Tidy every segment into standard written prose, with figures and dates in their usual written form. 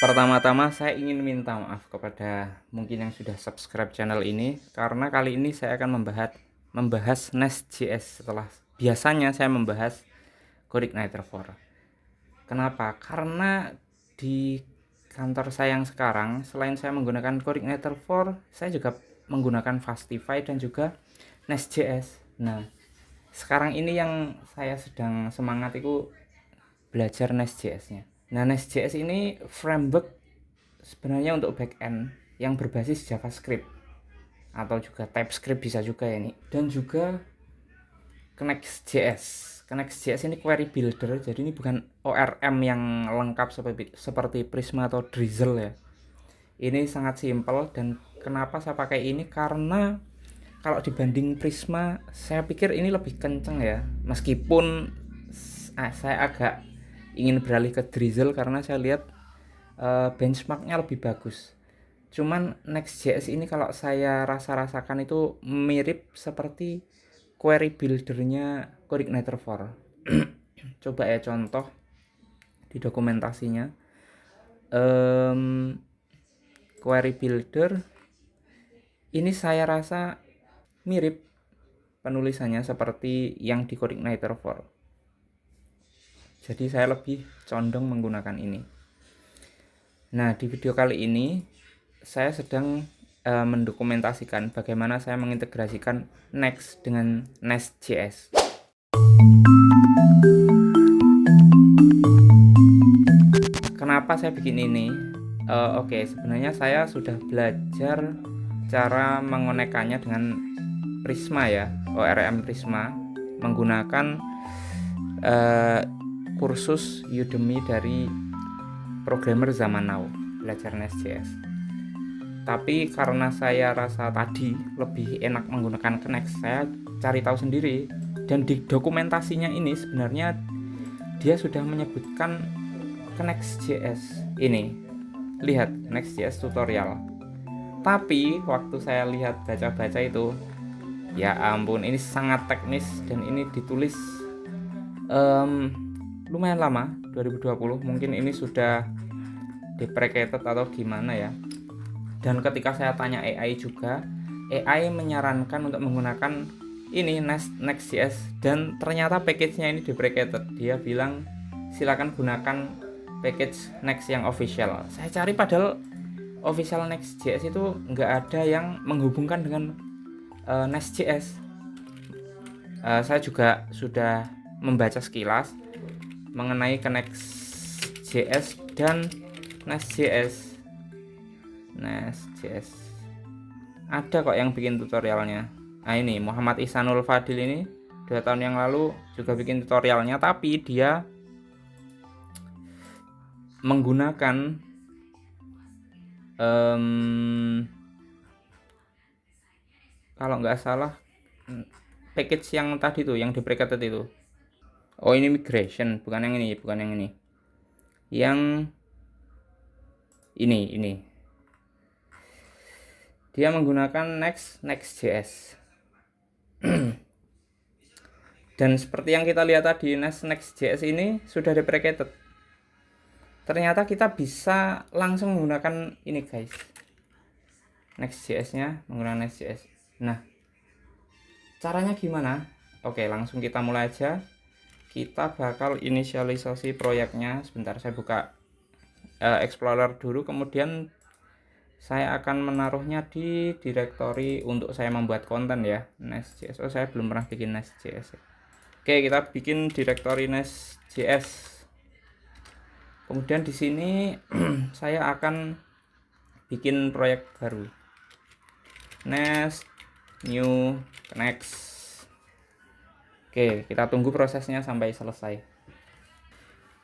Pertama-tama saya ingin minta maaf kepada mungkin yang sudah subscribe channel ini karena kali ini saya akan membahas Nest.js setelah biasanya saya membahas CodeIgniter 4. Kenapa? Karena di kantor saya yang sekarang selain saya menggunakan CodeIgniter 4, saya juga menggunakan Fastify dan juga Nest.js. Nah, sekarang ini yang saya sedang semangat itu belajar Nest.js-nya. Nah, Nest.js ini framework sebenarnya untuk backend yang berbasis JavaScript atau juga TypeScript bisa juga ini, dan juga Next.js. Next.js ini query builder, jadi ini bukan ORM yang lengkap seperti Prisma atau Drizzle ya. Ini sangat simpel, dan kenapa saya pakai ini karena kalau dibanding Prisma saya pikir ini lebih kenceng ya, meskipun saya agak ingin beralih ke Drizzle karena saya lihat benchmarknya lebih bagus. Cuman Next.js ini kalau saya rasakan itu mirip seperti query buildernya CodeIgniter 4. Coba ya contoh di dokumentasinya. Query builder ini saya rasa mirip penulisannya seperti yang di CodeIgniter 4. Jadi saya lebih condong menggunakan ini. Nah, di video kali ini saya sedang mendokumentasikan bagaimana saya mengintegrasikan Next dengan Nest.js. Kenapa saya bikin ini? Oke, sebenarnya saya sudah belajar cara mengonekkannya dengan Prisma ya, ORM Prisma, menggunakan kursus Udemy dari programmer zaman now, belajar Nest.js. Tapi karena saya rasa tadi lebih enak menggunakan Next, saya cari tahu sendiri, dan di dokumentasinya ini sebenarnya dia sudah menyebutkan Next.js ini. Lihat Next.js tutorial. Tapi waktu saya lihat baca-baca itu, ya ampun, ini sangat teknis dan ini ditulis lumayan lama, 2020. Mungkin ini sudah deprecated atau gimana ya. Dan ketika saya tanya AI juga, AI menyarankan untuk menggunakan ini Next.js, dan ternyata package-nya ini deprecated. Dia bilang silakan gunakan package Next yang official. Saya cari padahal official Next.js itu nggak ada yang menghubungkan dengan Nest.js. Saya juga sudah membaca sekilas mengenai Next.js dan Nest.js. Nest.js ada kok yang bikin tutorialnya. Nah, ini Muhammad Ihsanul Fadil ini 2 tahun yang lalu juga bikin tutorialnya, tapi dia menggunakan kalau nggak salah package yang tadi tuh, yang deprecated itu. Oh, ini migration, bukan yang ini, yang ini. Dia menggunakan Next.js. Dan seperti yang kita lihat tadi, Next.js ini sudah deprecated. Ternyata kita bisa langsung menggunakan ini guys, Next.js-nya, menggunakan Next.js. Nah, caranya gimana? Oke, langsung kita mulai aja. Kita bakal inisialisasi proyeknya. Sebentar, saya buka Explorer dulu, kemudian saya akan menaruhnya di directory untuk saya membuat konten ya, Nest.js. Oh, saya belum pernah bikin Nest.js. Oke, kita bikin directory Nest.js. Kemudian di sini saya akan bikin proyek baru, Nest new Next. Oke, kita tunggu prosesnya sampai selesai.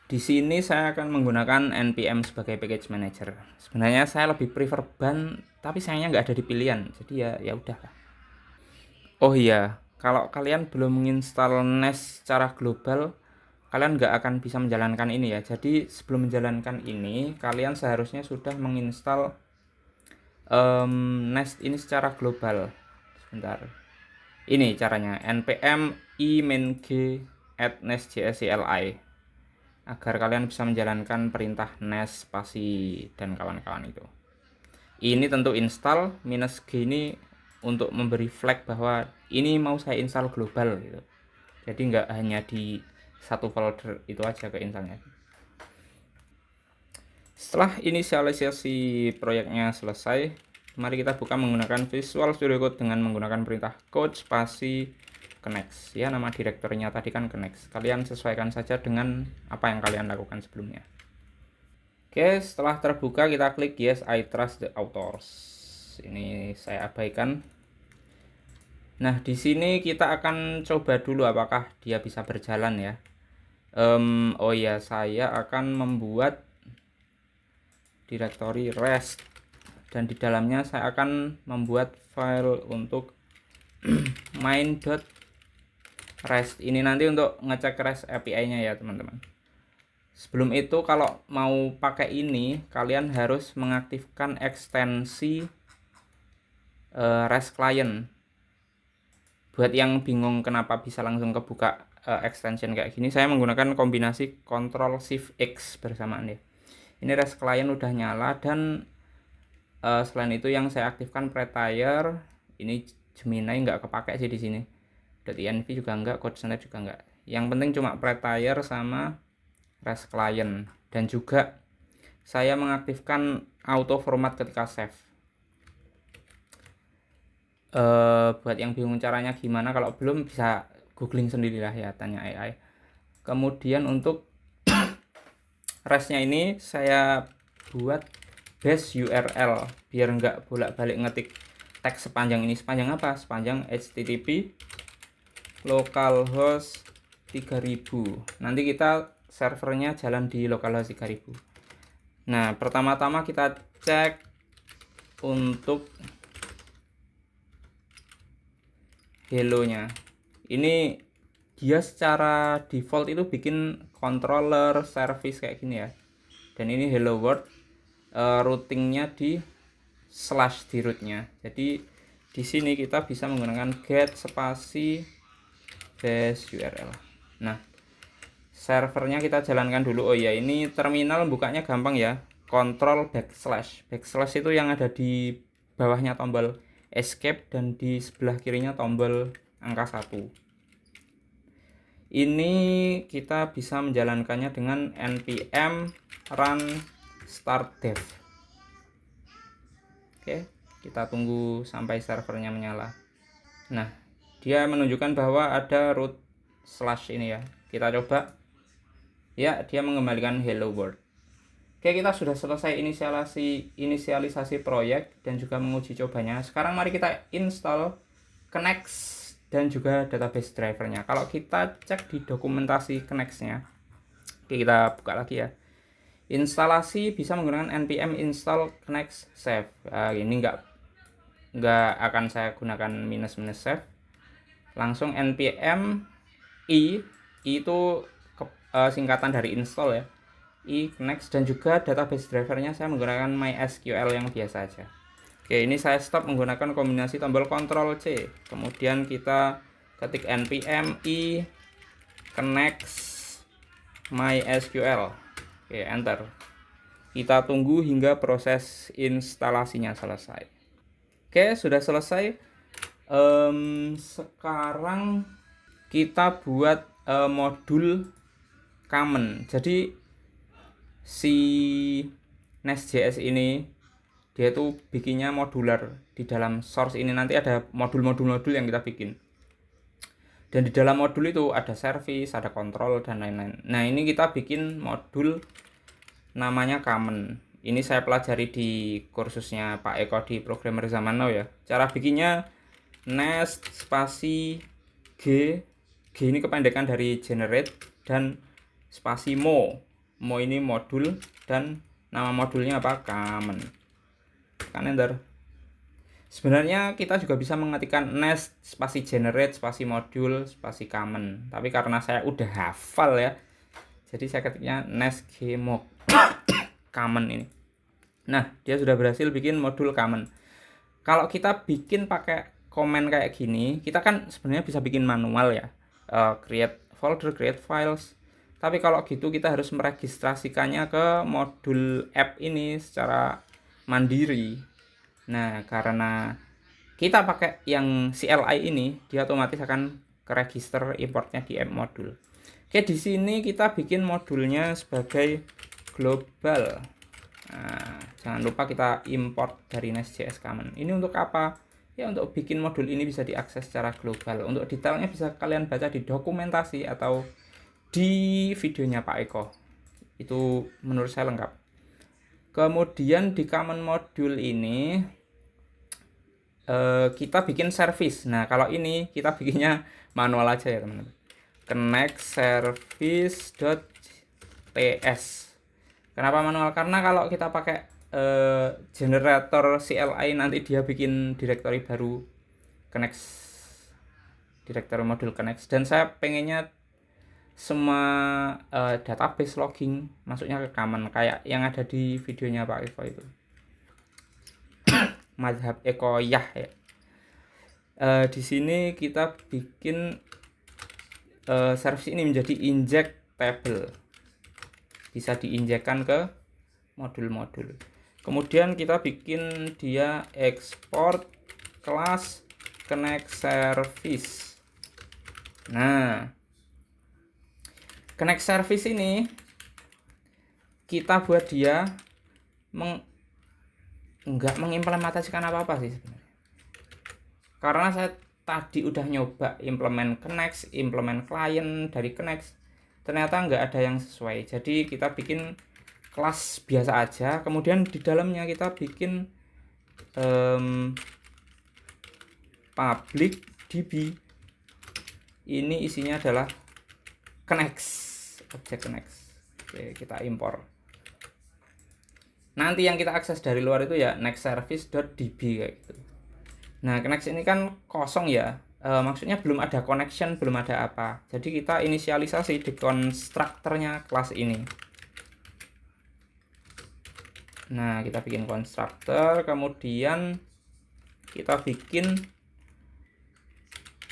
Di sini saya akan menggunakan npm sebagai package manager. Sebenarnya saya lebih prefer ban, tapi sayangnya nggak ada di pilihan, jadi ya udah. Oh iya, kalau kalian belum menginstal Nest secara global, kalian nggak akan bisa menjalankan ini ya. Jadi sebelum menjalankan ini, kalian seharusnya sudah menginstal Nest ini secara global. Sebentar. Ini caranya, npm i-main g add nest.js CLI. agar kalian bisa menjalankan perintah nest spasi dan kawan-kawan itu. Ini tentu install -G ini untuk memberi flag bahwa ini mau saya install global gitu. Jadi nggak hanya di satu folder itu aja ke installnya. Setelah inisialisasi proyeknya selesai, mari kita buka menggunakan Visual Studio Code dengan menggunakan perintah code spasi connect. Ya, nama direktorinya tadi kan connect. Kalian sesuaikan saja dengan apa yang kalian lakukan sebelumnya. Oke, setelah terbuka kita klik yes I trust the authors. Ini saya abaikan. Nah, di sini kita akan coba dulu apakah dia bisa berjalan ya. Oh ya, saya akan membuat direktori rest dan di dalamnya saya akan membuat file untuk main.rest. Ini nanti untuk ngecek REST API-nya ya teman-teman. Sebelum itu kalau mau pakai ini kalian harus mengaktifkan ekstensi REST client. Buat yang bingung kenapa bisa langsung kebuka extension kayak gini, saya menggunakan kombinasi Ctrl Shift X bersamaan ya. Ini REST client udah nyala dan selain itu yang saya aktifkan prettier. Ini Gemini nggak kepake sih di sini. .env juga nggak, CodeCenter juga nggak. Yang penting cuma prettier sama REST client, dan juga saya mengaktifkan auto format ketika save. Buat yang bingung caranya gimana, kalau belum bisa googling sendirilah ya, tanya AI. Kemudian untuk REST-nya ini saya buat base URL biar nggak bolak-balik ngetik teks sepanjang ini. Sepanjang apa? Sepanjang http localhost 3000. Nanti kita servernya jalan di localhost 3000. Nah, pertama-tama kita cek untuk hello-nya. Ini dia secara default itu bikin controller service kayak gini ya. Dan ini hello world, routingnya di slash di rootnya. Jadi di sini kita bisa menggunakan get spasi base URL. Nah, servernya kita jalankan dulu. Oh ya, ini terminal bukanya gampang ya. Control backslash. Backslash itu yang ada di bawahnya tombol escape dan di sebelah kirinya tombol angka 1. Ini kita bisa menjalankannya dengan npm run start dev. Oke, kita tunggu sampai servernya menyala. Nah, dia menunjukkan bahwa ada root slash ini ya. Kita coba. Ya, dia mengembalikan hello world. Oke, kita sudah selesai inisialisasi proyek dan juga menguji cobanya. Sekarang mari kita install Knex dan juga database drivernya. Kalau kita cek di dokumentasi Knex-nya, oke, kita buka lagi ya. Instalasi bisa menggunakan npm install Knex save. Ini nggak akan saya gunakan -- save. Langsung npm i itu singkatan dari install ya. Knex, dan juga database drivernya saya menggunakan MySQL yang biasa aja. Oke, ini saya stop menggunakan kombinasi tombol Ctrl C. Kemudian kita ketik npm i knex MySQL. Oke, enter. Kita tunggu hingga proses instalasinya selesai. Oke, sudah selesai. Sekarang kita buat modul common. Jadi si Nest.js ini dia tuh bikinnya modular. Di dalam source ini nanti ada modul-modul yang kita bikin. Dan di dalam modul itu ada service, ada control, dan lain-lain. Nah, ini kita bikin modul namanya common. Ini saya pelajari di kursusnya Pak Eko di Programmer Zaman Now ya. Cara bikinnya nest spasi g ini kependekan dari generate, dan spasi mo ini modul, dan nama modulnya apa? Common. Tekan enter. Sebenarnya kita juga bisa mengetikkan nest spasi generate spasi modul spasi common, tapi karena saya udah hafal ya, jadi saya ketiknya nest gmod common ini. Nah, dia sudah berhasil bikin modul common. Kalau kita bikin pakai komen kayak gini, kita kan sebenarnya bisa bikin manual ya, create folder, create files. Tapi kalau gitu kita harus meregistrasikannya ke modul app ini secara mandiri. Nah, karena kita pakai yang CLI ini, dia otomatis akan ke register importnya di app modul. Oke, di sini kita bikin modulnya sebagai global. Nah, jangan lupa kita import dari Nest.js Common. Ini untuk apa? Ya, untuk bikin modul ini bisa diakses secara global. Untuk detailnya bisa kalian baca di dokumentasi atau di videonya Pak Eko. Itu menurut saya lengkap. Kemudian di common module ini kita bikin service. Nah, kalau ini kita bikinnya manual aja ya teman-teman. Connect service.ts. Kenapa manual? Karena kalau kita pakai generator CLI nanti dia bikin directory baru, connect directory modul connect, dan saya pengennya semua database logging masuknya ke common kayak yang ada di videonya Pak Eko itu. Mazhab Ekoyah ya. Di sini kita bikin service ini menjadi inject table, bisa diinjekkan ke modul-modul. Kemudian kita bikin dia export kelas connect service. Nah, connect service ini kita buat dia nggak mengimplementasikan apa-apa sih sebenarnya. Karena saya tadi udah nyoba implement connect, implement client dari connect, ternyata nggak ada yang sesuai. Jadi kita bikin kelas biasa aja, kemudian di dalamnya kita bikin public db. Ini isinya adalah connect, objek connect. Oke, kita impor. Nanti yang kita akses dari luar itu ya nextservice.db kayak gitu. Nah, connect ini kan kosong ya. Maksudnya belum ada connection, belum ada apa. Jadi kita inisialisasi di konstruktornya kelas ini. Nah, kita bikin konstruktor, kemudian kita bikin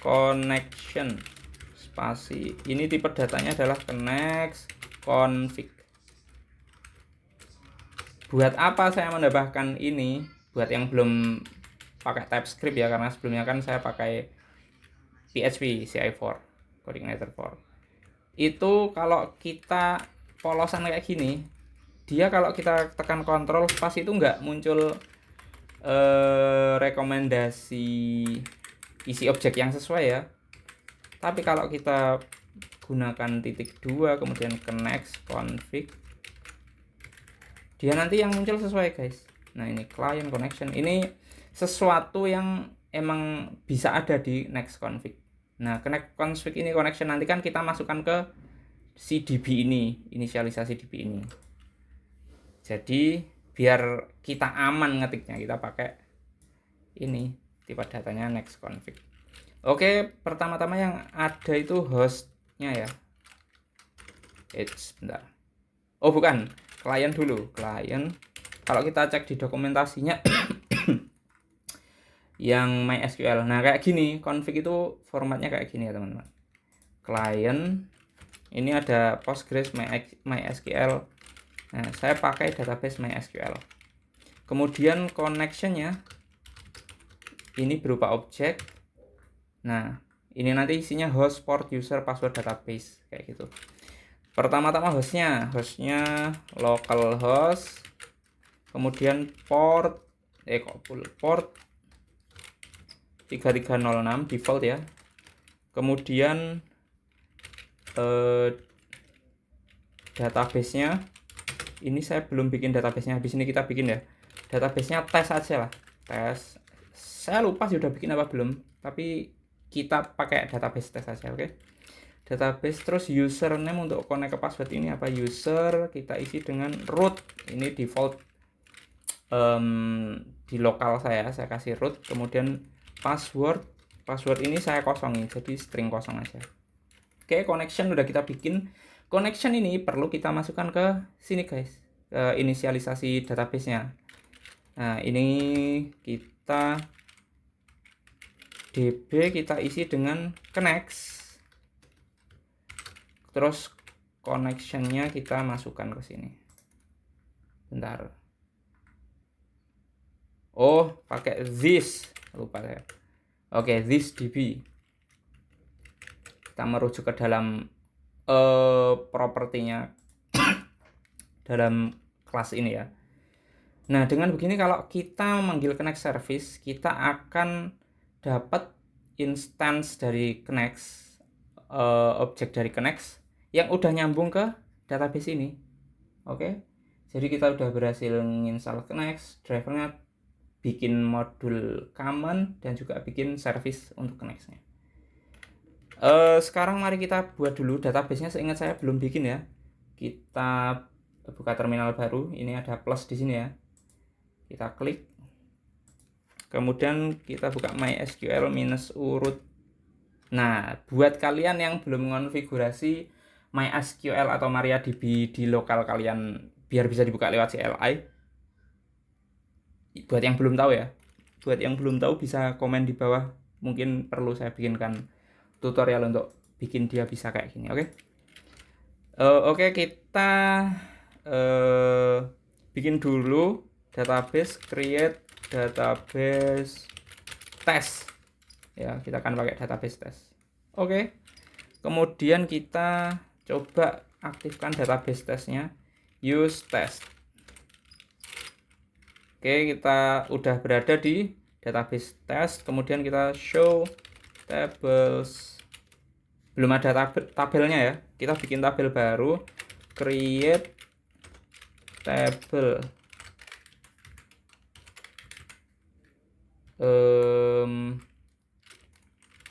connection spasi. Ini tipe datanya adalah connect config. Buat apa saya menambahkan ini? Buat yang belum pakai TypeScript ya, karena sebelumnya kan saya pakai PHP CI4 Coordinator 4. Itu kalau kita polosan kayak gini, dia kalau kita tekan kontrol pas itu nggak muncul rekomendasi isi objek yang sesuai ya. Tapi kalau kita gunakan *2 kemudian connect config, dia nanti yang muncul sesuai guys. Nah, ini client connection, ini sesuatu yang emang bisa ada di next config. Nah, connect config ini connection nanti kan kita masukkan ke si DB ini, inisialisasi DB ini. Jadi biar kita aman ngetiknya, kita pakai ini tipe datanya next config. Oke, pertama-tama yang ada itu hostnya ya. Bentar. Oh bukan, client dulu, client. Kalau kita cek di dokumentasinya yang MySQL. Nah, kayak gini, config itu formatnya kayak gini ya, teman-teman. Client ini ada Postgres, MySQL. Nah, saya pakai database MySQL. Kemudian connectionnya ini berupa objek. Nah, ini nanti isinya host, port, user, password, database kayak gitu. Pertama-tama hostnya localhost, kemudian port 3306 default ya. Kemudian database-nya ini saya belum bikin database-nya, habis ini kita bikin ya. Database-nya tes aja lah, tes. Saya lupa sih udah bikin apa belum, tapi kita pakai database tes aja, oke? Database, terus username untuk connect ke password ini apa? User kita isi dengan root, ini default di lokal saya kasih root. Kemudian password ini saya kosongin jadi string kosong aja. Oke, connection udah kita bikin. Connection ini perlu kita masukkan ke sini guys, ke inisialisasi database-nya. Nah, ini kita db kita isi dengan connect, terus connectionnya kita masukkan ke sini. Bentar. Oh, pakai this, lupa saya. Oke, this DB. Kita merujuk ke dalam propertinya dalam kelas ini ya. Nah, dengan begini kalau kita memanggil connect service, kita akan dapat instance dari connect, objek dari connect yang udah nyambung ke database ini. Oke. Jadi kita udah berhasil menginstal connect, drivernya, bikin modul common, dan juga bikin service untuk connect-nya. Sekarang mari kita buat dulu database-nya. Seingat saya belum bikin ya. Kita buka terminal baru. Ini ada plus di sini ya. Kita klik. Kemudian kita buka MySQL -urut. Nah, buat kalian yang belum mengonfigurasi MySQL atau MariaDB di lokal kalian biar bisa dibuka lewat CLI. Buat yang belum tahu ya. Buat yang belum tahu bisa komen di bawah. Mungkin perlu saya bikinkan tutorial untuk bikin dia bisa kayak gini, oke? Oke, kita bikin dulu database, create database test. Ya, kita akan pakai database test. Oke. Kemudian kita coba aktifkan database testnya, use test. Oke, kita udah berada di database test. Kemudian kita show tables. Belum ada tabelnya ya. Kita bikin tabel baru, create table.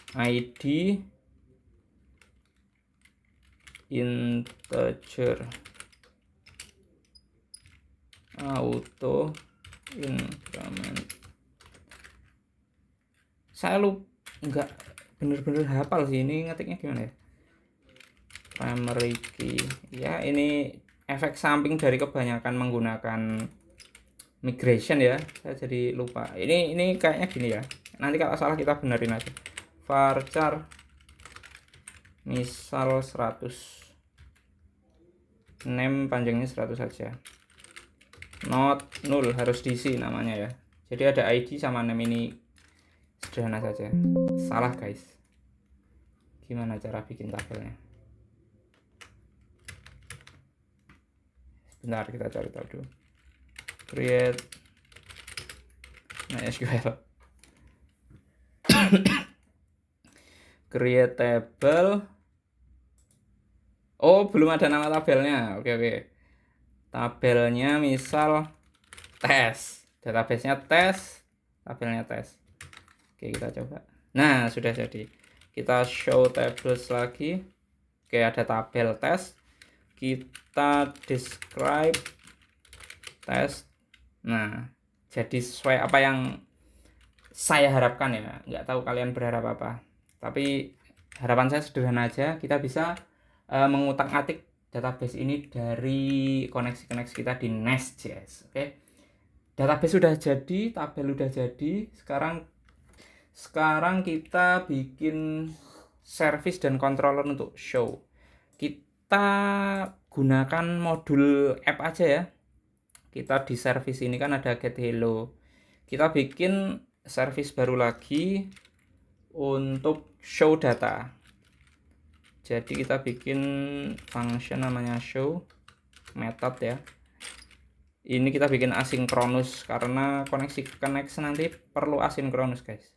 ID integer, auto increment. Saya lupa, nggak bener-bener hafal sih ini ngetiknya gimana ya. Primary key ya, ini efek samping dari kebanyakan menggunakan migration ya, saya jadi lupa. Ini kayaknya gini ya, nanti kalau salah kita benerin aja. Varchar misal 100, name panjangnya 100 saja, not null, harus diisi namanya ya. Jadi ada ID sama name, ini sederhana saja. Salah guys, gimana cara bikin tabelnya? Bentar, kita cari tahu dulu. Create MySQL. Create table. Oh, belum ada nama tabelnya. Oke. Tabelnya misal tes. Database-nya tes, tabelnya tes. Oke, kita coba. Nah, sudah jadi. Kita show tables lagi. Oke, ada tabel tes. Kita describe test. Nah, jadi sesuai apa yang saya harapkan ya. Nggak tahu kalian berharap apa, tapi harapan saya sederhana aja. Kita bisa mengutak-atik database ini dari koneksi-koneksi kita di Nest.js. Oke, database sudah jadi, tabel sudah jadi. Sekarang kita bikin service dan controller untuk show. Kita gunakan modul app aja ya. Kita di service ini kan ada get hello. Kita bikin service baru lagi untuk show data. Jadi kita bikin function namanya show method ya. Ini kita bikin asinkronus karena koneksi connect nanti perlu asinkronus guys.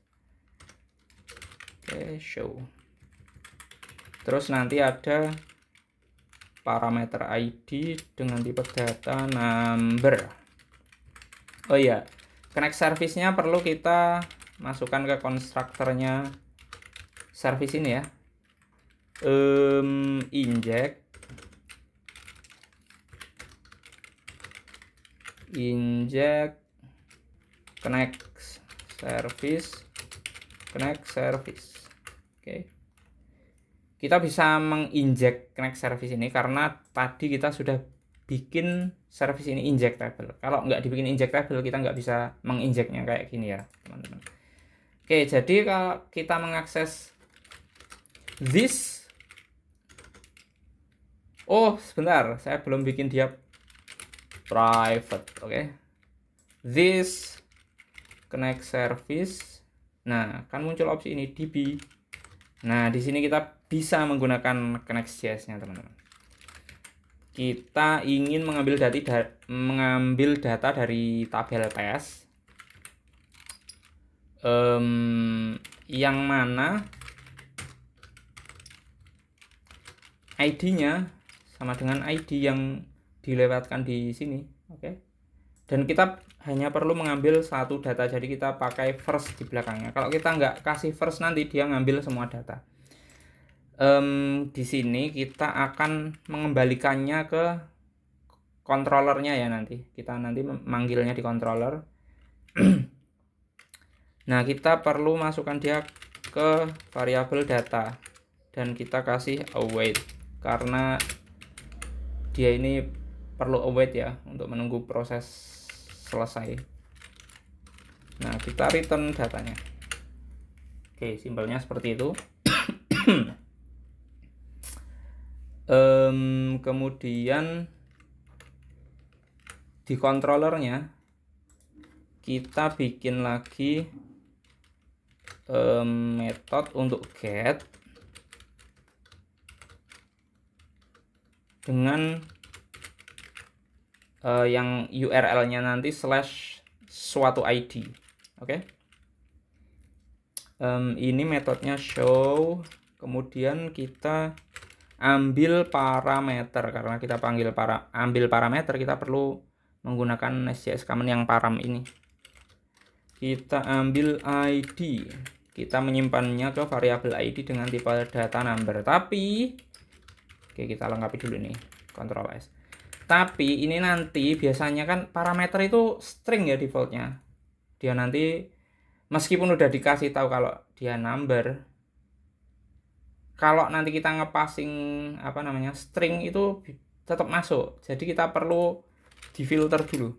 Oke, show. Terus nanti ada parameter ID dengan tipe data number. Oh iya, connect service-nya perlu kita masukkan ke konstruktornya service ini ya. Inject connect service. Oke. Kita bisa menginjek connect service ini karena tadi kita sudah bikin service ini injectable. Kalau nggak dibikin injectable, kita nggak bisa menginjeknya kayak gini ya, teman-teman. Oke, jadi kalau kita mengakses this Oh sebentar, saya belum bikin dia private. Oke. This connect service. Nah, kan muncul opsi ini DB. Nah, di sini kita bisa menggunakan Connect.js-nya, teman-teman. Kita ingin mengambil data dari tabel tes, yang mana ID-nya sama dengan ID yang dilewatkan di sini. Oke. Dan kita hanya perlu mengambil satu data, jadi kita pakai first di belakangnya. Kalau kita nggak kasih first, nanti dia ngambil semua data. Di sini kita akan mengembalikannya ke controllernya ya, nanti kita manggilnya di controller. Nah, kita perlu masukkan dia ke variabel data dan kita kasih await karena dia ini perlu await ya untuk menunggu proses selesai. Nah, kita return datanya. Oke, simpelnya seperti itu. Kemudian di controllernya kita bikin lagi metode untuk get dengan yang URL-nya nanti slash suatu ID. Oke. Ini metodenya show, kemudian kita ambil parameter. Karena kita ambil parameter, kita perlu menggunakan Nest.js command yang param ini. Kita ambil ID, kita menyimpannya ke variabel ID dengan tipe data number. Tapi oke, kita lengkapi dulu nih, Ctrl S. Tapi ini nanti biasanya kan parameter itu string ya defaultnya. Dia nanti meskipun udah dikasih tahu kalau dia number, kalau nanti kita ngepassing string itu tetap masuk. Jadi kita perlu difilter dulu.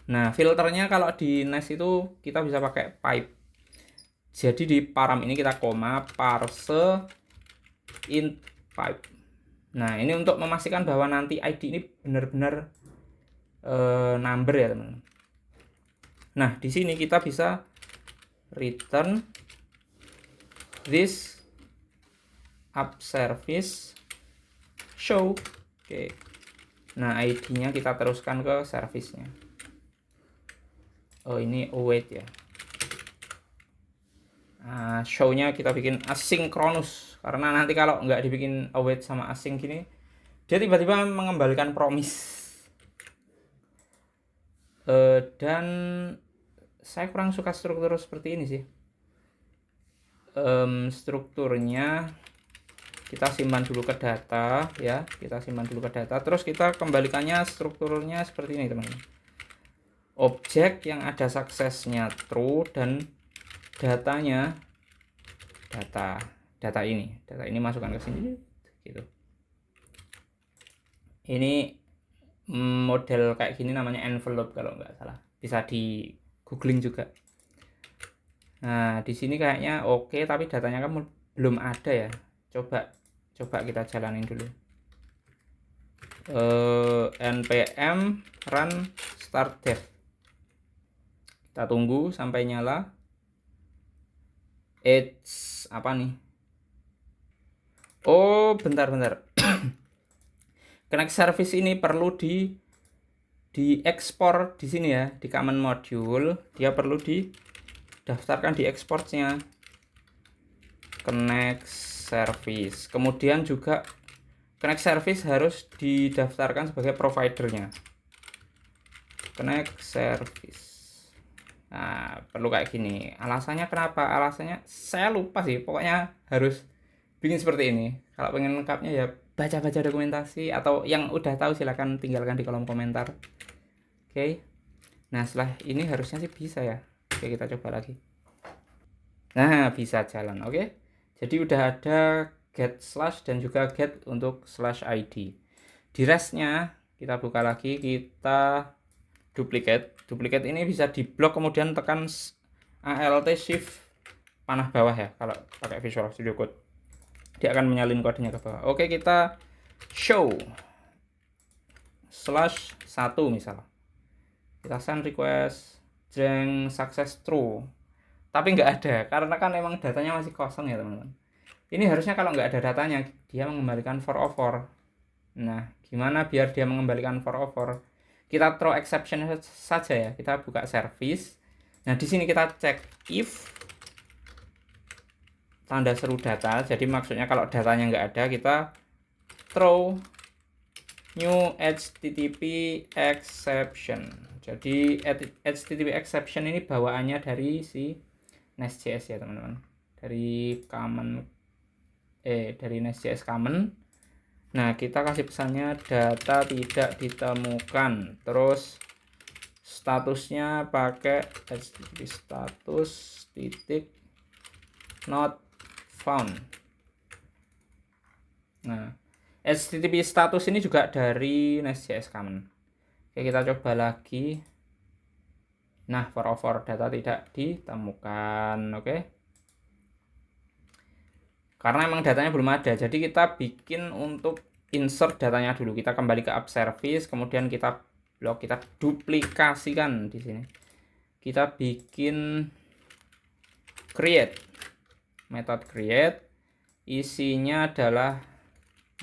Nah, filternya kalau di Nest itu kita bisa pakai pipe. Jadi di param ini kita koma parse int pipe. Nah, ini untuk memastikan bahwa nanti ID ini benar-benar number ya, teman-teman. Nah, di sini kita bisa return this app service show. Oke. Nah, ID-nya kita teruskan ke service-nya. Oh, ini await ya. Nah, show-nya kita bikin asynchronous karena nanti kalau nggak dibikin await sama async gini, dia tiba-tiba mengembalikan promise. Dan saya kurang suka struktur seperti ini sih. Strukturnya kita simpan dulu ke data ya, terus kita kembalikannya strukturnya seperti ini, teman-teman. Objek yang ada suksesnya true dan datanya data ini masukkan ke sini gitu. Ini model kayak gini namanya envelope kalau nggak salah, bisa di googling juga. Nah, di sini kayaknya oke, tapi datanya kan belum ada ya. Coba kita jalanin dulu. npm run start dev. Kita tunggu sampai nyala. Apa nih? Oh, bentar. Connect service ini perlu diekspor di sini ya, di command module. Dia perlu didaftarkan di exportnya. Connect service. Kemudian juga Connect service harus didaftarkan sebagai providernya. Connect service. Nah, perlu kayak gini. Alasannya kenapa? Alasannya saya lupa sih. Pokoknya harus bikin seperti ini. Kalau pengen lengkapnya ya baca-baca dokumentasi, atau yang udah tahu silahkan tinggalkan di kolom komentar. Oke. Nah, setelah ini harusnya sih bisa ya. Oke, kita coba lagi. Nah, bisa jalan. Oke. Jadi udah ada get slash dan juga get untuk slash ID. Di restnya kita buka lagi, kita duplicate ini bisa diblok, kemudian tekan Alt Shift panah bawah ya kalau pakai Visual Studio Code, dia akan menyalin kodenya ke bawah. Oke, kita show /1 misal. Kita send request jeng success true. Tapi nggak ada, karena kan emang datanya masih kosong ya teman-teman. Ini harusnya kalau nggak ada datanya, dia mengembalikan 404. Nah, gimana biar dia mengembalikan 404? Kita throw exception saja ya. Kita buka service. Nah, di sini kita cek if tanda seru data. Jadi maksudnya kalau datanya nggak ada, kita throw new HTTP exception. Jadi HTTP exception ini bawaannya dari si Nest.js ya teman-teman. Dari Nest.js common. Nah, kita kasih pesannya data tidak ditemukan. Terus statusnya pakai HTTP status titik not found. Nah, HTTP status ini juga dari Nest.js common. Oke, kita coba lagi. Nah, 404 data tidak ditemukan. Oke. Karena emang datanya belum ada, jadi kita bikin untuk insert datanya dulu. Kita kembali ke app service, kemudian kita blok, kita duplikasikan di sini. Kita bikin create, metode create, isinya adalah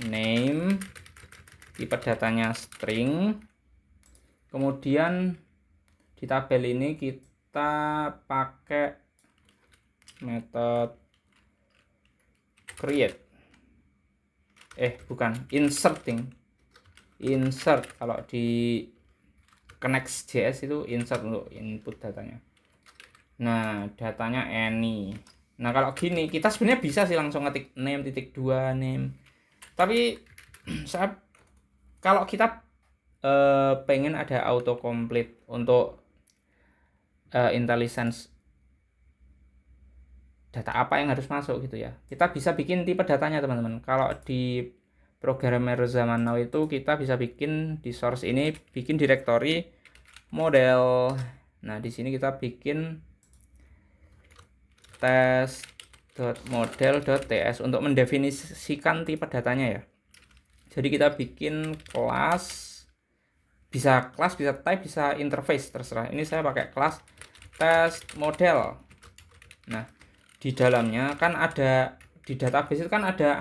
name, tipe datanya string. Kemudian di tabel ini kita pakai metode create, bukan insert. Kalau di Connect.js itu insert untuk input datanya. Nah, datanya any. Nah, kalau gini kita sebenarnya bisa sih langsung ngetik name.2 name. Tapi saat kalau kita pengen ada autocomplete untuk IntelliSense data apa yang harus masuk gitu ya, kita bisa bikin tipe datanya teman-teman. Kalau di programmer zaman now itu kita bisa bikin di source ini, bikin directory model. Nah, di sini kita bikin test.model.ts untuk mendefinisikan tipe datanya ya. Jadi kita bikin kelas, bisa type, bisa interface, terserah. Ini saya pakai kelas test model. Nah, di dalamnya kan ada, di database itu kan ada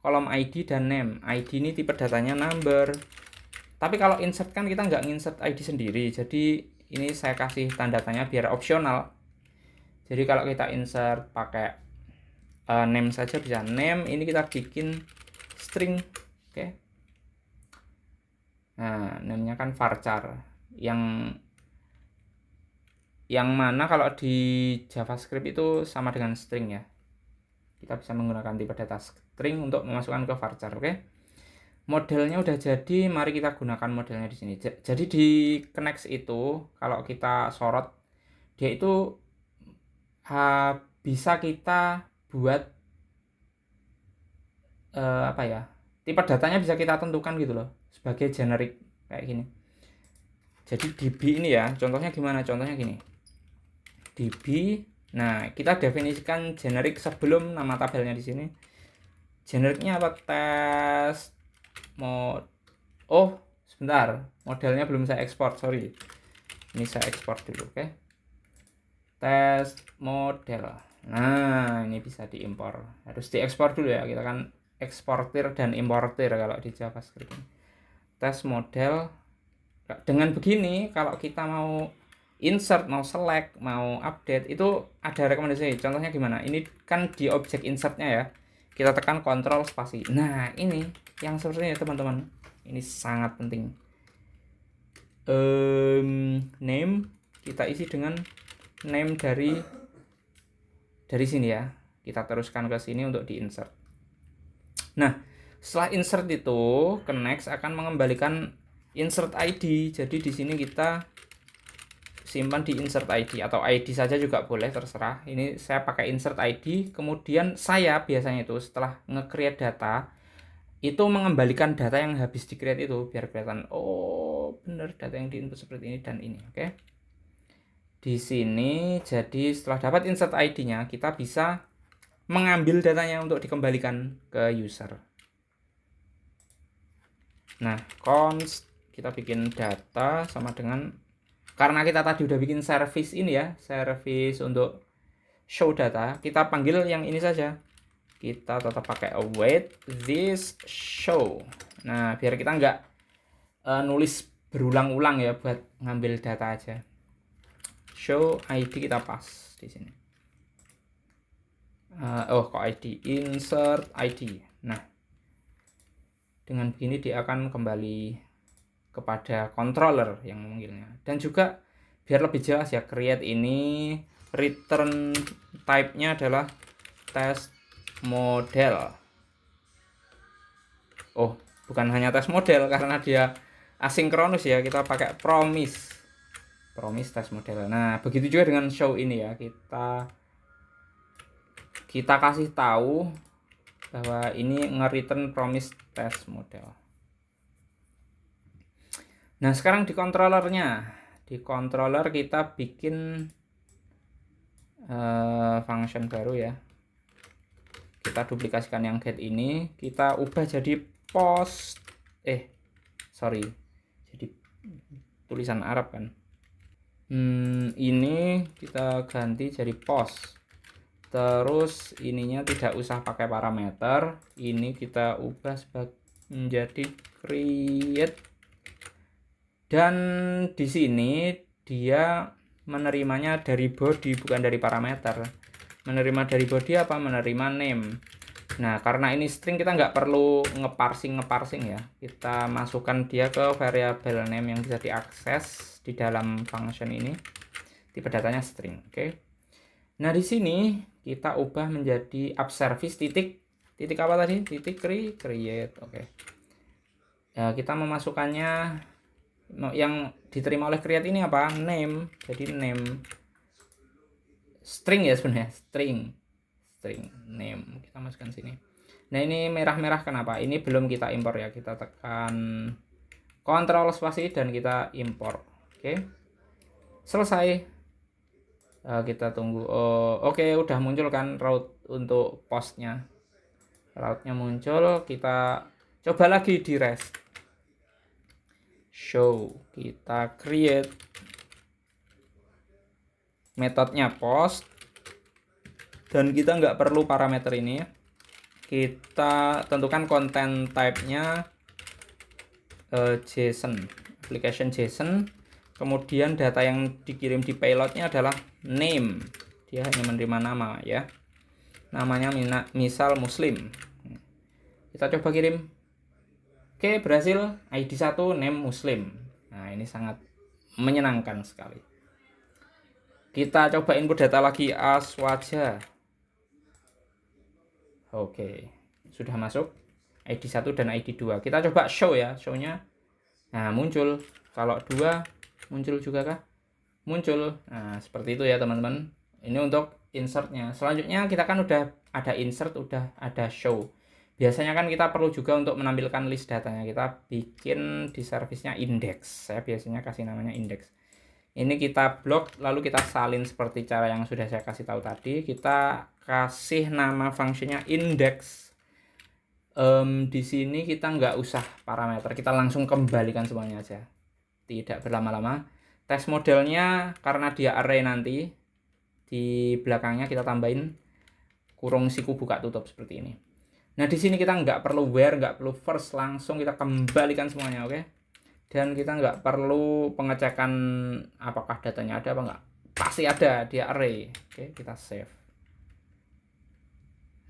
kolom ID dan name. ID ini tipe datanya number. Tapi kalau insert kan kita nggak insert ID sendiri. Jadi ini saya kasih tanda tanya biar opsional. Jadi kalau kita insert pakai name saja bisa. Name ini kita bikin string. Oke. Nah, namanya kan varchar. Yang mana kalau di JavaScript itu sama dengan string ya. Kita bisa menggunakan tipe data string untuk memasukkan ke varchar, oke? Modelnya udah jadi, mari kita gunakan modelnya di sini. Jadi di Connect itu kalau kita sorot, dia itu bisa kita buat tipe datanya bisa kita tentukan gitu loh, sebagai generic kayak gini. Jadi DB ini ya, contohnya gimana? Contohnya gini. DB. Nah, kita definisikan generik sebelum nama tabelnya di sini. Generiknya apa? Test mode. Oh, sebentar. Modelnya belum saya ekspor, sorry. Ini saya ekspor dulu, oke. Test model. Nah, ini bisa diimpor. Harus diekspor dulu ya. Kita kan eksportir dan importir kalau di JavaScript. Test model. Dengan begini, kalau kita mau insert, mau select, mau update, itu ada rekomendasi. Contohnya gimana? Ini kan di objek insertnya ya, kita tekan Ctrl spasi. Nah, ini yang seperti ini teman-teman, ini sangat penting. Name kita isi dengan name dari sini ya, kita teruskan ke sini untuk di insert. Nah, setelah insert itu Connect akan mengembalikan insert ID. Jadi di sini kita simpan di insert ID, atau ID saja juga boleh, terserah. Ini saya pakai insert ID. Kemudian saya biasanya itu setelah nge-create data itu mengembalikan data yang habis di-create itu biar kelihatan oh bener data yang di-input seperti ini dan ini, oke. Di sini jadi setelah dapat insert ID-nya kita bisa mengambil datanya untuk dikembalikan ke user. Nah, const kita bikin data sama dengan, karena kita tadi udah bikin service ini ya, service untuk show data, kita panggil yang ini saja. Kita tetap pakai await this show. Nah, biar kita nggak nulis berulang-ulang ya buat ngambil data aja. Show ID kita pas di sini. Kok ID, insert ID. Nah, dengan begini dia akan kembali kepada controller yang memanggilnya. Dan juga biar lebih jelas ya, create ini return type-nya adalah test model. Oh, bukan hanya test model karena dia asinkronus ya, kita pakai promise test model. Nah, begitu juga dengan show ini ya, kita kasih tahu bahwa ini nge-return promise test model. Nah, sekarang di controller kita bikin function baru ya. Kita duplikasikan yang get ini, kita ubah jadi post, jadi tulisan Arab kan. Ini kita ganti jadi post. Terus ininya tidak usah pakai parameter, ini kita ubah menjadi create. Dan di sini dia menerimanya dari body bukan dari parameter. Menerima dari body apa? Menerima name. Nah, karena ini string kita nggak perlu ngeparsing ya. Kita masukkan dia ke variabel name yang bisa diakses di dalam function ini. Tipe datanya string, oke. Nah, di sini kita ubah menjadi app service titik apa tadi? Titik create, oke. Ya, kita memasukkannya yang diterima oleh create ini apa? Name. Jadi name string ya sebenarnya, string name kita masukkan sini. Nah, ini merah-merah kenapa? Ini belum kita impor ya. Kita tekan Ctrl spasi dan kita impor. Oke. Selesai. Kita tunggu. Oke, udah muncul kan route untuk postnya. Route-nya muncul, kita coba lagi di rest. Show, kita create metodenya post, dan kita nggak perlu parameter ini. Kita tentukan content type-nya JSON, application JSON. Kemudian data yang dikirim di payloadnya adalah name, dia hanya menerima nama ya, namanya misal Muslim. Kita coba kirim. Oke, berhasil. ID 1 name Muslim. Nah, ini sangat menyenangkan sekali. Kita coba input data lagi as wajah. Oke, sudah masuk ID 1 dan ID 2. Kita coba show ya, show-nya. Nah, muncul. Kalau 2 muncul juga kah? Muncul. Nah, seperti itu ya teman-teman. Ini untuk insertnya. Selanjutnya kita kan udah ada insert, udah ada show. Biasanya kan kita perlu juga untuk menampilkan list datanya. Kita bikin di service-nya index. Saya biasanya kasih namanya index. Ini kita blok, lalu kita salin seperti cara yang sudah saya kasih tahu tadi. Kita kasih nama fungsinya index. Di sini kita nggak usah parameter, kita langsung kembalikan semuanya aja, tidak berlama-lama. Test modelnya karena dia array, nanti di belakangnya kita tambahin kurung siku buka tutup seperti ini. Nah, di sini kita nggak perlu where, nggak perlu first, langsung kita kembalikan semuanya, oke. Dan kita nggak perlu pengecekan apakah datanya ada apa nggak, pasti ada, dia array. Oke, kita save.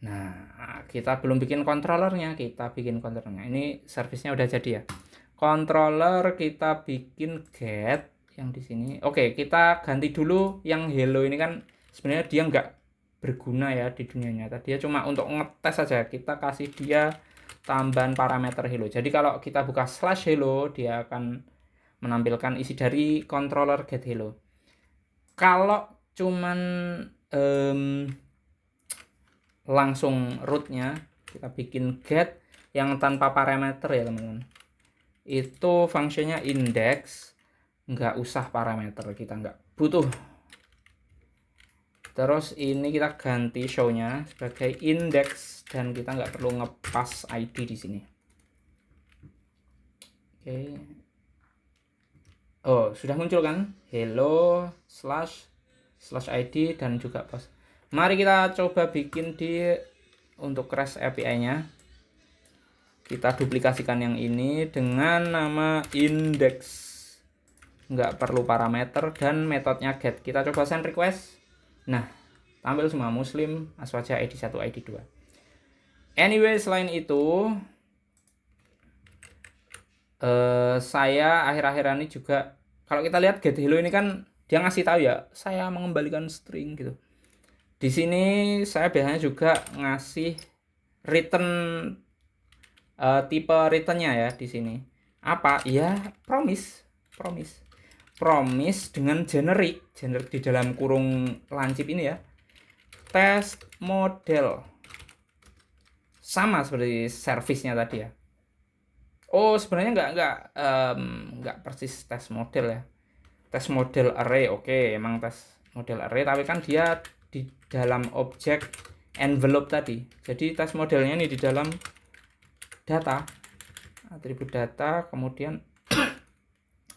Nah, kita belum bikin controllernya, kita bikin controllernya. Ini servicenya udah jadi ya. Controller kita bikin get yang di sini. Oke, kita ganti dulu yang hello ini, kan sebenarnya dia nggak berguna ya di dunia nyata. Dia cuma untuk ngetes saja. Kita kasih dia tambahan parameter hello. Jadi kalau kita buka /hello, dia akan menampilkan isi dari controller get hello. Kalau cuman langsung rootnya, kita bikin get yang tanpa parameter ya teman-teman. Itu fungsinya index, nggak usah parameter, kita nggak butuh. Terus ini kita ganti show-nya sebagai index dan kita nggak perlu ngepas ID di sini. Oke. Oh, sudah muncul kan? Hello slash ID dan juga post. Mari kita coba bikin untuk REST API-nya. Kita duplikasikan yang ini dengan nama index. Nggak perlu parameter dan metodenya get. Kita coba send request. Nah, tampil semua Muslim, Aswaja, ID1, ID2. Anyway, selain itu saya akhir-akhir ini juga, kalau kita lihat get hello ini kan dia ngasih tahu ya, saya mengembalikan string gitu. Di sini saya biasanya juga ngasih return tipe returnnya ya di sini. Apa? Ya promise dengan generic di dalam kurung lancip ini ya. Test model sama seperti service-nya tadi ya. Oh, sebenarnya nggak persis tes model ya. Tes model array, oke, emang tes model array, tapi kan dia di dalam objek envelope tadi. Jadi tes modelnya ini di dalam data, atribut data, kemudian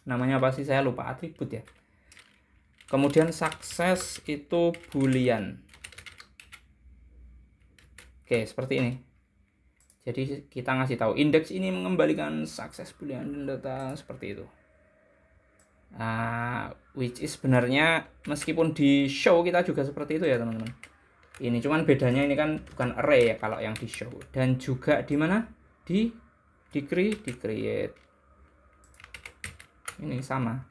namanya apa sih, saya lupa, atribut ya. Kemudian sukses itu boolean. Oke, seperti ini. Jadi kita ngasih tahu indeks ini mengembalikan sukses boolean data seperti itu. Which is sebenarnya meskipun di show kita juga seperti itu ya teman-teman. Ini cuman bedanya ini kan bukan array ya kalau yang di show, dan juga di mana di create ini sama.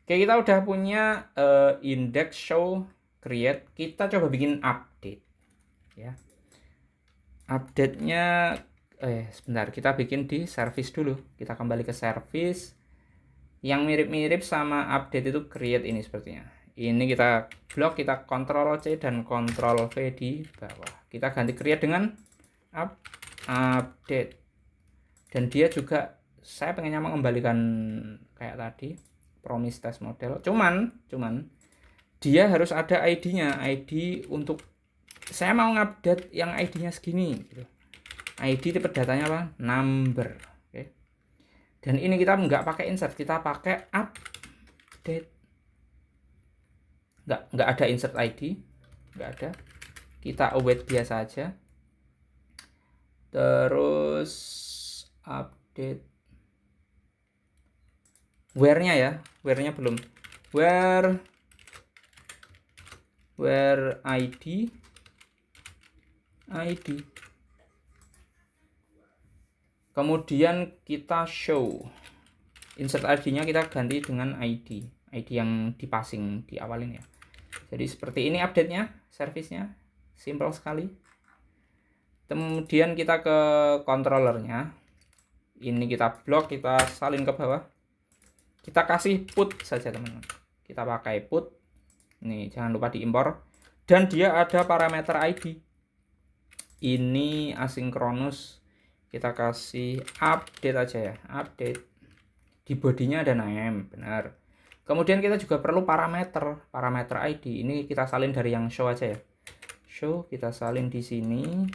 Oke, kita udah punya index, show, create. Kita coba bikin update ya. Update-nya sebentar, kita bikin di service dulu. Kita kembali ke service. Yang mirip-mirip sama update itu create ini sepertinya. Ini kita blok, kita Ctrl C dan Ctrl V di bawah. Kita ganti create dengan update. Dan dia juga saya pengennya mengembalikan kayak tadi, promise test model. Cuman dia harus ada ID-nya. ID untuk saya mau ngupdate yang ID-nya segini gitu. ID tipe datanya apa? Number. Oke. Dan ini kita nggak pakai insert, kita pakai update. Nggak ada insert ID, nggak ada. Kita await biasa aja. Terus update. Where-nya ya, where-nya belum. Where ID. Kemudian kita show. Insert ID-nya kita ganti dengan ID yang dipasing di awal ini ya. Jadi seperti ini update-nya, service-nya. Simple sekali. Kemudian kita ke controller-nya. Ini kita blok, kita salin ke bawah. Kita kasih put saja teman-teman. Kita pakai put. Nih, jangan lupa diimpor. Dan dia ada parameter ID. Ini asinkronus. Kita kasih update aja ya, update. Di bodinya ada name, benar. Kemudian kita juga perlu parameter ID. Ini kita salin dari yang show aja ya. Show kita salin di sini.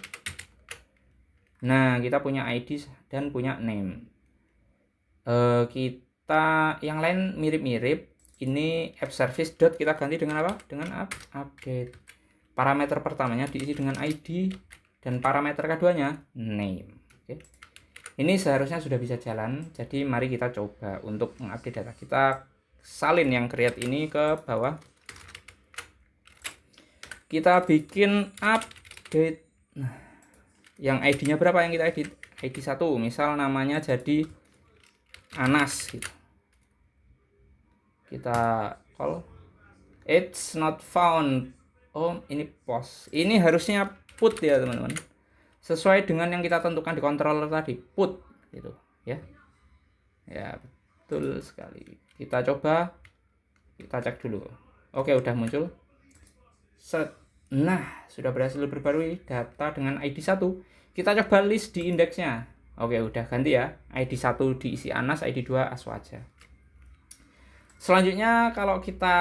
Nah, kita punya ID dan punya name. Kita yang lain mirip-mirip. Ini app service dot kita ganti dengan apa? Dengan update. Parameter pertamanya diisi dengan ID dan parameter keduanya name. Oke. Ini seharusnya sudah bisa jalan. Jadi mari kita coba untuk mengupdate data. Kita salin yang create ini ke bawah. Kita bikin update. Nah, yang ID-nya berapa yang kita edit? ID 1, misal namanya jadi Anas gitu. Kita call it's not found. Oh, ini post. Ini harusnya put ya, teman-teman. Sesuai dengan yang kita tentukan di controller tadi, put gitu ya. Ya, betul sekali. Kita coba, kita cek dulu. Oke, udah muncul. Set. Nah, sudah berhasil berbarui data dengan ID 1. Kita coba list di indeksnya. Oke, udah ganti ya. ID 1 diisi Anas, ID 2 Aswaja. Selanjutnya kalau kita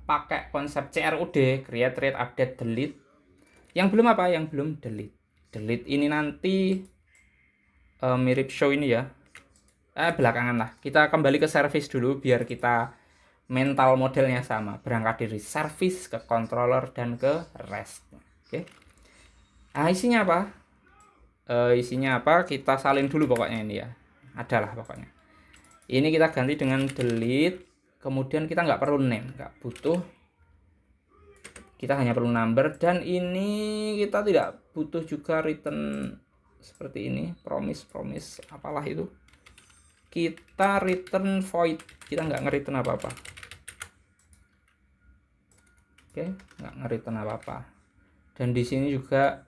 pakai konsep CRUD, create, read, update, delete. Yang belum apa? Yang belum delete. Delete ini nanti mirip show ini ya. belakangan lah. Kita kembali ke service dulu biar kita mental modelnya sama. Berangkat dari service ke controller dan ke rest. Oke. Nah, isinya apa? Isinya apa? Kita salin dulu pokoknya ini ya. Adalah pokoknya. Ini kita ganti dengan delete. Kemudian kita nggak perlu name, nggak butuh. Kita hanya perlu number, dan ini kita tidak butuh juga return seperti ini, promise apalah itu. Kita return void, kita nggak nge-return apa-apa. Oke, nggak nge-return apa-apa. Dan di sini juga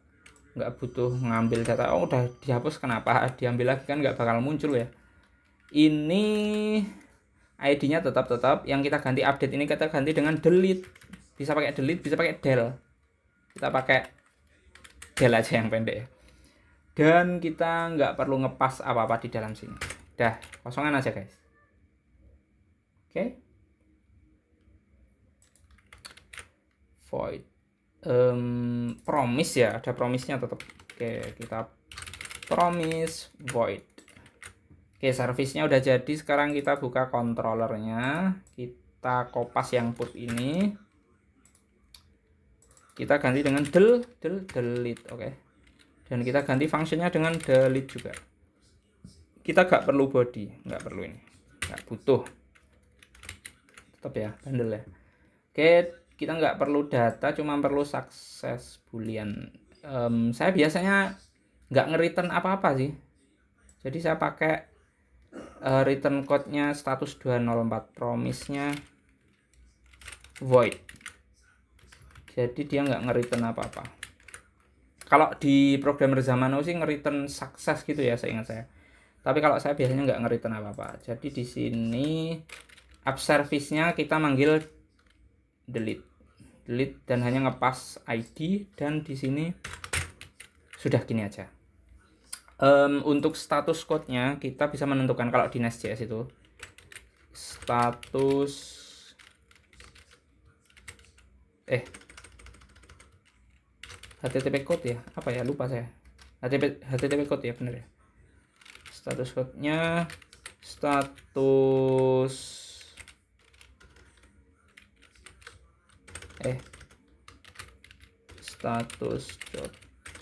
nggak butuh ngambil data. Oh, udah dihapus, kenapa diambil lagi, kan nggak bakal muncul ya. Ini ID-nya tetap yang kita ganti update ini kita ganti dengan delete. Bisa pakai delete, bisa pakai del. Kita pakai del aja yang pendek ya. Dan kita nggak perlu ngepas apa-apa di dalam sini. Dah, kosongan aja guys. Oke. Void. Promise ya, ada promise-nya tetap. Oke, kita promise void. Oke, service-nya udah jadi. Sekarang kita buka controllernya. Kita kopas yang put ini. Kita ganti dengan delete. Oke. Dan kita ganti fungsinya dengan delete juga. Kita nggak perlu body, nggak perlu ini, nggak butuh. Tetap ya, bandel ya. Oke, kita nggak perlu data, cuma perlu success boolean. Saya biasanya nggak nge-return apa-apa sih. Jadi saya pakai return code-nya status 204, promise-nya void. Jadi dia nggak nge-return apa-apa. Kalau di programmer zaman now sih nge-return sukses gitu ya, seingat saya. Tapi kalau saya biasanya nggak nge-return apa-apa. Jadi di sini app service-nya kita manggil delete dan hanya ngepas ID, dan di sini sudah gini aja. Untuk status code-nya kita bisa menentukan kalau di Nest.js itu status HTTP code ya, apa ya, lupa saya. HTTP code ya, bener ya. Status code-nya status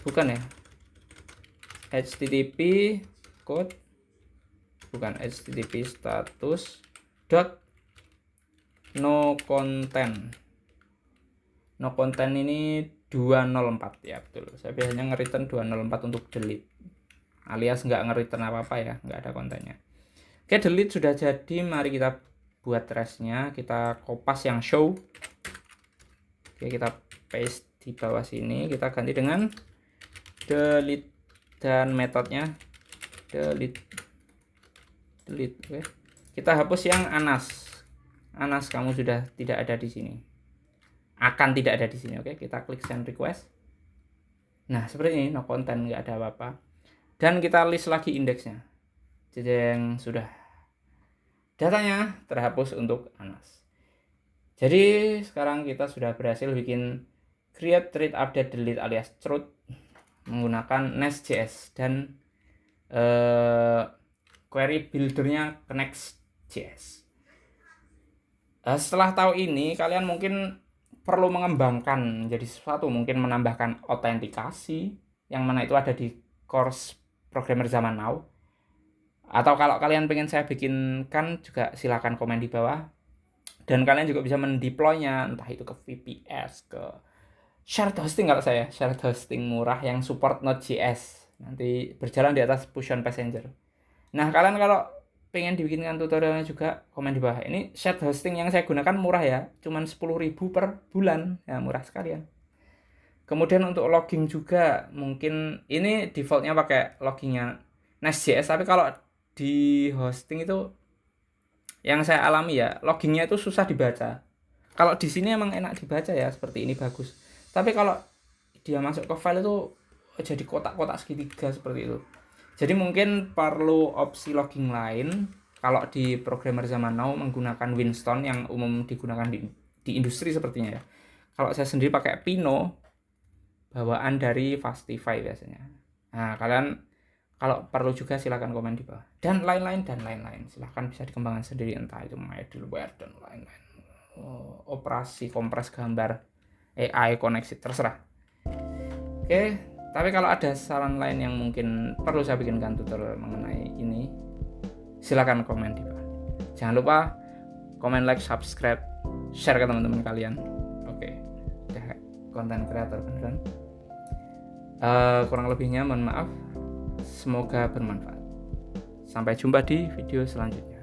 bukan ya, HTTP code, bukan, HTTP status dot no content ini 204 ya, betul. Saya biasanya nge-return 204 untuk delete, alias nggak nge-return apa-apa ya, nggak ada kontennya. Oke, delete sudah jadi. Mari kita buat restnya. Kita kopas yang show. Oke, kita paste di bawah sini. Kita ganti dengan delete, dan metodenya delete. Oke. Kita hapus yang Anas, kamu sudah tidak ada di sini, akan tidak ada di sini. Oke, kita klik send request. Nah, seperti ini, no content, nggak ada apa-apa. Dan kita list lagi indeksnya. Yang sudah, datanya terhapus untuk Anas. Jadi sekarang kita sudah berhasil bikin create, read, update, delete alias CRUD menggunakan Nest.js, dan query buildernya ke Next.js. Setelah tahu ini, kalian mungkin perlu mengembangkan menjadi sesuatu, mungkin menambahkan autentikasi yang mana itu ada di course programmer zaman now. Atau kalau kalian pengen saya bikinkan juga silahkan komen di bawah. Dan kalian juga bisa mendeploynya, entah itu ke VPS, ke shared hosting. Kalau saya shared hosting murah yang support Node.js, nanti berjalan di atas Fusion Passenger. Nah, kalian kalau pengen dibikinkan tutorialnya juga komen di bawah. Ini shared hosting yang saya gunakan murah ya, cuman 10.000 per bulan ya, murah sekalian. Kemudian untuk logging juga, mungkin ini defaultnya pakai loggingnya Nest.js, tapi kalau di hosting itu yang saya alami ya, loggingnya itu susah dibaca. Kalau di sini emang enak dibaca ya, seperti ini bagus. Tapi kalau dia masuk ke file itu jadi kotak-kotak segitiga seperti itu. Jadi mungkin perlu opsi logging lain. Kalau di programmer zaman now menggunakan Winston yang umum digunakan di industri sepertinya ya. Kalau saya sendiri pakai Pino, bawaan dari Fastify biasanya. Nah, kalian Kalau perlu juga silahkan komen di bawah. Dan lain-lain. Silahkan bisa dikembangkan sendiri, entah itu middleware dan lain-lain. Operasi kompres gambar, AI koneksi, terserah. Oke, tapi kalau ada saran lain yang mungkin perlu saya bikinkan tutorial mengenai ini, silahkan komen di bawah. Jangan lupa komen, like, subscribe, share ke teman-teman kalian. Oke, udah konten kreator beneran. Kurang lebihnya mohon maaf. Semoga bermanfaat. Sampai jumpa di video selanjutnya.